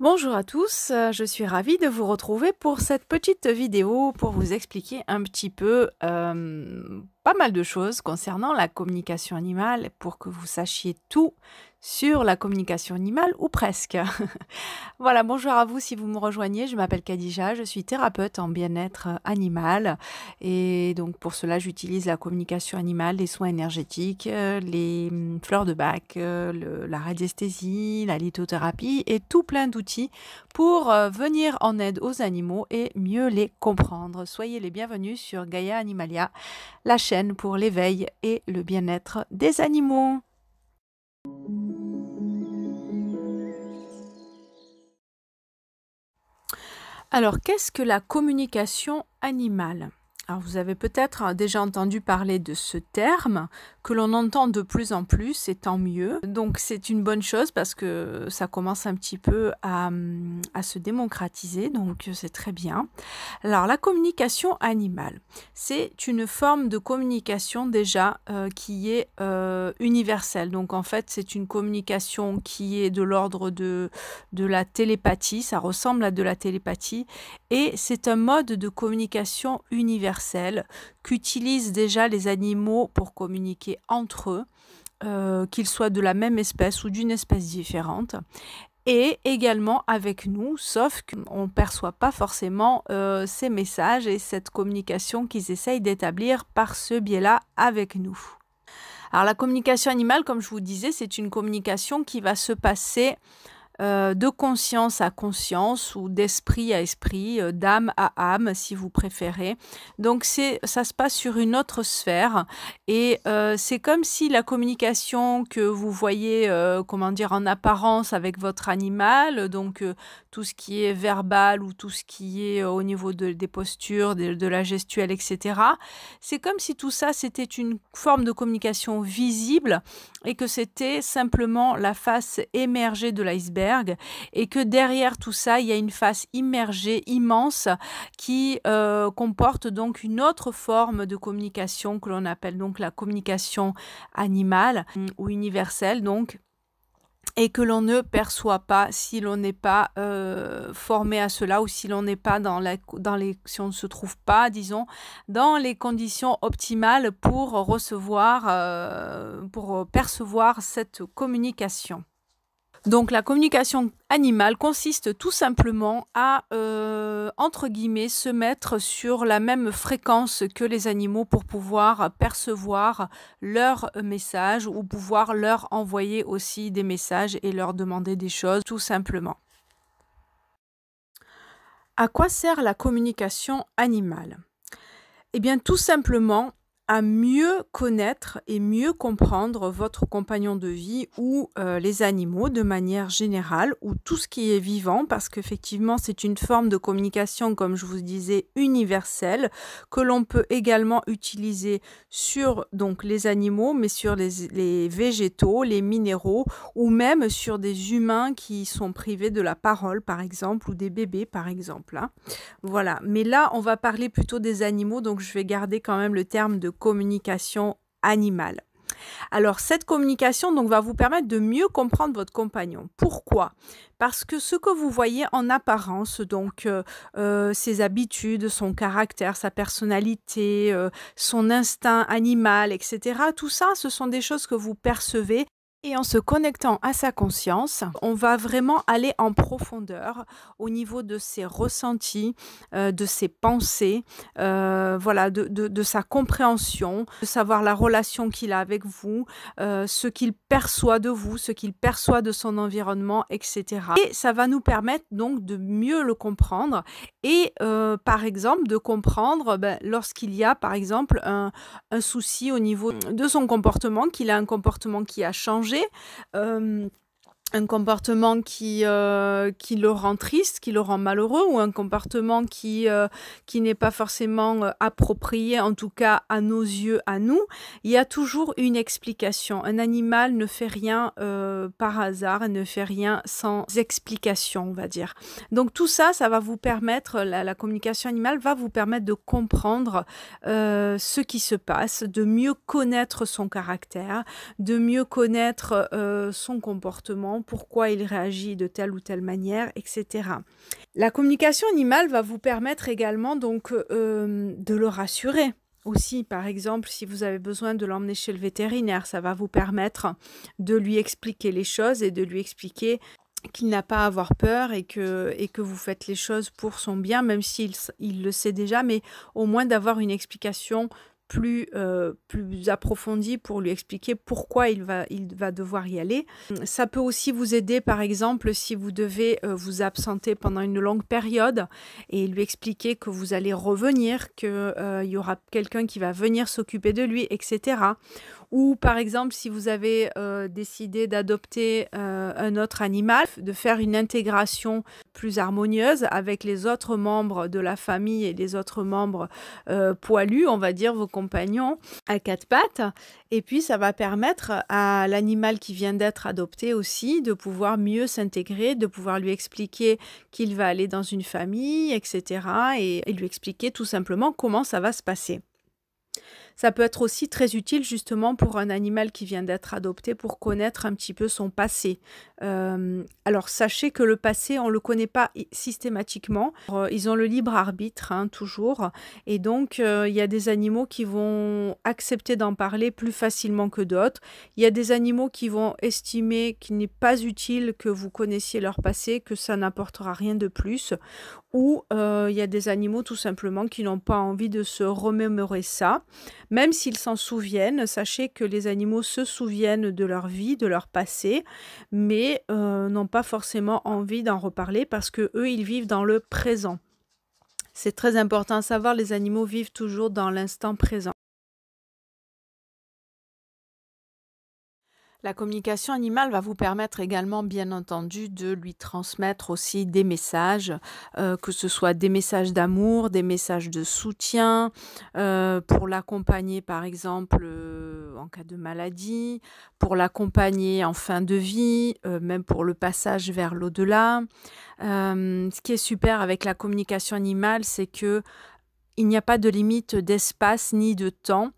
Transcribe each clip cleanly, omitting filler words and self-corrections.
Bonjour à tous, je suis ravie de vous retrouver pour cette petite vidéo pour vous expliquer un petit peu pas mal de choses concernant la communication animale pour que vous sachiez tout sur la communication animale ou presque. Voilà, bonjour à vous si vous me rejoignez, je m'appelle Khadija, je suis thérapeute en bien-être animal et donc pour cela j'utilise la communication animale, les soins énergétiques, les fleurs de bac, la radiesthésie, la lithothérapie et tout plein d'outils pour venir en aide aux animaux et mieux les comprendre. Soyez les bienvenus sur Gaia Animalia, la chaîne pour l'éveil et le bien-être des animaux. Alors, qu'est-ce que la communication animale? Alors, vous avez peut-être déjà entendu parler de ce terme que l'on entend de plus en plus, et tant mieux. Donc, c'est une bonne chose parce que ça commence un petit peu à se démocratiser, donc c'est très bien. Alors, la communication animale, c'est une forme de communication déjà qui est universelle. Donc, en fait, c'est une communication qui est de l'ordre de la télépathie, ça ressemble à de la télépathie, et c'est un mode de communication universel qu'utilisent déjà les animaux pour communiquer entre eux, qu'ils soient de la même espèce ou d'une espèce différente, et également avec nous, sauf qu'on ne perçoit pas forcément ces messages et cette communication qu'ils essayent d'établir par ce biais-là avec nous. Alors la communication animale, comme je vous disais, c'est une communication qui va se passer de conscience à conscience ou d'esprit à esprit, d'âme à âme si vous préférez. Donc ça se passe sur une autre sphère et c'est comme si la communication que vous voyez comment dire, en apparence avec votre animal, donc tout ce qui est verbal ou tout ce qui est au niveau des postures, de la gestuelle, etc. C'est comme si tout ça c'était une forme de communication visible et que c'était simplement la face émergée de l'iceberg et que derrière tout ça, il y a une face immergée, immense, qui comporte donc une autre forme de communication que l'on appelle donc la communication animale ou universelle donc, et que l'on ne perçoit pas si l'on n'est pas formé à cela ou si l'on n'est pas si on ne se trouve pas, disons, dans les conditions optimales pour recevoir, pour percevoir cette communication. Donc la communication animale consiste tout simplement à, entre guillemets, se mettre sur la même fréquence que les animaux pour pouvoir percevoir leurs messages ou pouvoir leur envoyer aussi des messages et leur demander des choses, tout simplement. À quoi sert la communication animale? Eh bien, tout simplement à mieux connaître et mieux comprendre votre compagnon de vie ou les animaux de manière générale ou tout ce qui est vivant parce qu'effectivement c'est une forme de communication comme je vous disais universelle que l'on peut également utiliser sur donc les animaux mais sur les végétaux, les minéraux ou même sur des humains qui sont privés de la parole par exemple ou des bébés par exemple, hein. Voilà, mais là on va parler plutôt des animaux donc je vais garder quand même le terme de communication animale. Alors cette communication donc va vous permettre de mieux comprendre votre compagnon. Pourquoi? Parce que ce que vous voyez en apparence, donc ses habitudes, son caractère, sa personnalité, son instinct animal, etc. Tout ça, ce sont des choses que vous percevez. Et en se connectant à sa conscience, on va vraiment aller en profondeur au niveau de ses ressentis, de ses pensées, voilà, de sa compréhension, de savoir la relation qu'il a avec vous, ce qu'il perçoit de vous, ce qu'il perçoit de son environnement, etc. Et ça va nous permettre donc de mieux le comprendre et par exemple de comprendre lorsqu'il y a par exemple un souci au niveau de son comportement, qu'il a un comportement qui a changé, un comportement qui le rend triste, qui le rend malheureux ou un comportement qui n'est pas forcément approprié, en tout cas à nos yeux, à nous, il y a toujours une explication. Un animal ne fait rien par hasard, il ne fait rien sans explication, on va dire. Donc tout ça, ça va vous permettre, la communication animale va vous permettre de comprendre ce qui se passe, de mieux connaître son caractère, de mieux connaître son comportement pourquoi il réagit de telle ou telle manière, etc. La communication animale va vous permettre également donc de le rassurer. Aussi, par exemple, si vous avez besoin de l'emmener chez le vétérinaire, ça va vous permettre de lui expliquer les choses et de lui expliquer qu'il n'a pas à avoir peur et que vous faites les choses pour son bien, même s'il le sait déjà, mais au moins d'avoir une explication plus approfondie pour lui expliquer pourquoi il va devoir y aller. Ça peut aussi vous aider, par exemple, si vous devez vous absenter pendant une longue période et lui expliquer que vous allez revenir, qu'il y aura quelqu'un qui va venir s'occuper de lui, etc. Ou par exemple, si vous avez décidé d'adopter un autre animal, de faire une intégration plus harmonieuse avec les autres membres de la famille et les autres membres poilus, on va dire vos compagnons à quatre pattes. Et puis, ça va permettre à l'animal qui vient d'être adopté aussi de pouvoir mieux s'intégrer, de pouvoir lui expliquer qu'il va aller dans une famille, etc. et lui expliquer tout simplement comment ça va se passer. Ça peut être aussi très utile justement pour un animal qui vient d'être adopté pour connaître un petit peu son passé. Alors sachez que le passé, on ne le connaît pas systématiquement. Ils ont le libre arbitre, hein, toujours. Et donc, il y a des animaux qui vont accepter d'en parler plus facilement que d'autres. Il y a des animaux qui vont estimer qu'il n'est pas utile que vous connaissiez leur passé, que ça n'apportera rien de plus. Ou il y a des animaux tout simplement qui n'ont pas envie de se remémorer ça. Même s'ils s'en souviennent, sachez que les animaux se souviennent de leur vie, de leur passé, mais n'ont pas forcément envie d'en reparler parce que eux, ils vivent dans le présent. C'est très important à savoir, les animaux vivent toujours dans l'instant présent. La communication animale va vous permettre également, bien entendu, de lui transmettre aussi des messages, que ce soit des messages d'amour, des messages de soutien, pour l'accompagner par exemple en cas de maladie, pour l'accompagner en fin de vie, même pour le passage vers l'au-delà. Ce qui est super avec la communication animale, c'est que il n'y a pas de limite d'espace ni de temps,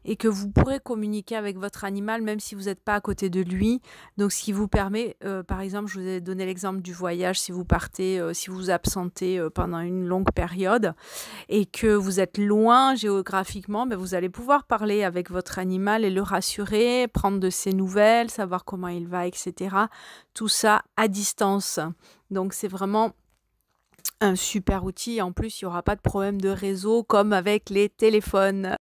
et que vous pourrez communiquer avec votre animal même si vous n'êtes pas à côté de lui. Donc, ce qui vous permet, par exemple, je vous ai donné l'exemple du voyage, si vous partez, si vous vous absentez pendant une longue période et que vous êtes loin géographiquement, ben, vous allez pouvoir parler avec votre animal et le rassurer, prendre de ses nouvelles, savoir comment il va, etc. Tout ça à distance. Donc, c'est vraiment un super outil. En plus, il n'y aura pas de problème de réseau comme avec les téléphones.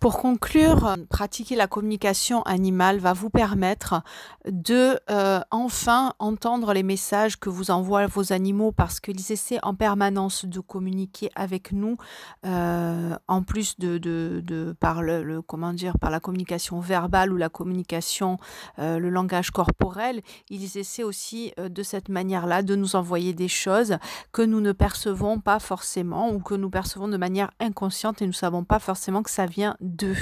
Pour conclure, pratiquer la communication animale va vous permettre de enfin entendre les messages que vous envoient vos animaux parce qu'ils essaient en permanence de communiquer avec nous, en plus par par la communication verbale ou la communication, le langage corporel. Ils essaient aussi de cette manière-là de nous envoyer des choses que nous ne percevons pas forcément ou que nous percevons de manière inconsciente et nous ne savons pas forcément que ça vient d'eux.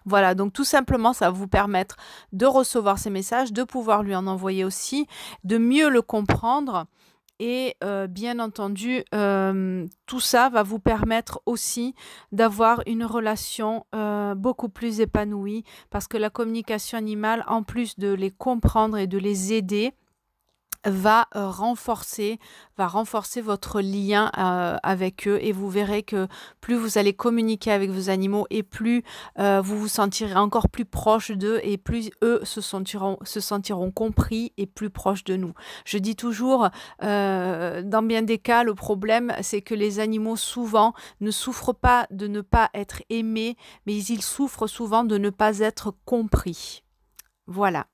Voilà, donc tout simplement, ça va vous permettre de recevoir ces messages, de pouvoir lui en envoyer aussi, de mieux le comprendre. Et bien entendu, tout ça va vous permettre aussi d'avoir une relation beaucoup plus épanouie parce que la communication animale, en plus de les comprendre et de les aider, va renforcer votre lien avec eux et vous verrez que plus vous allez communiquer avec vos animaux et plus vous vous sentirez encore plus proche d'eux et plus eux se sentiront compris et plus proches de nous. Je dis toujours, dans bien des cas, le problème c'est que les animaux souvent ne souffrent pas de ne pas être aimés, mais ils souffrent souvent de ne pas être compris. Voilà.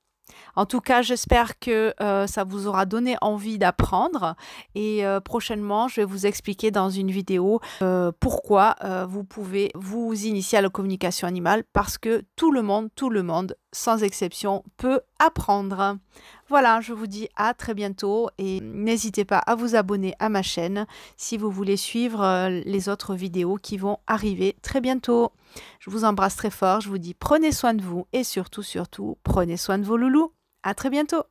En tout cas, j'espère que ça vous aura donné envie d'apprendre et prochainement, je vais vous expliquer dans une vidéo pourquoi vous pouvez vous initier à la communication animale parce que tout le monde, sans exception, peut apprendre. Voilà, je vous dis à très bientôt et n'hésitez pas à vous abonner à ma chaîne si vous voulez suivre les autres vidéos qui vont arriver très bientôt. Je vous embrasse très fort, je vous dis prenez soin de vous et surtout, prenez soin de vos loulous. À très bientôt!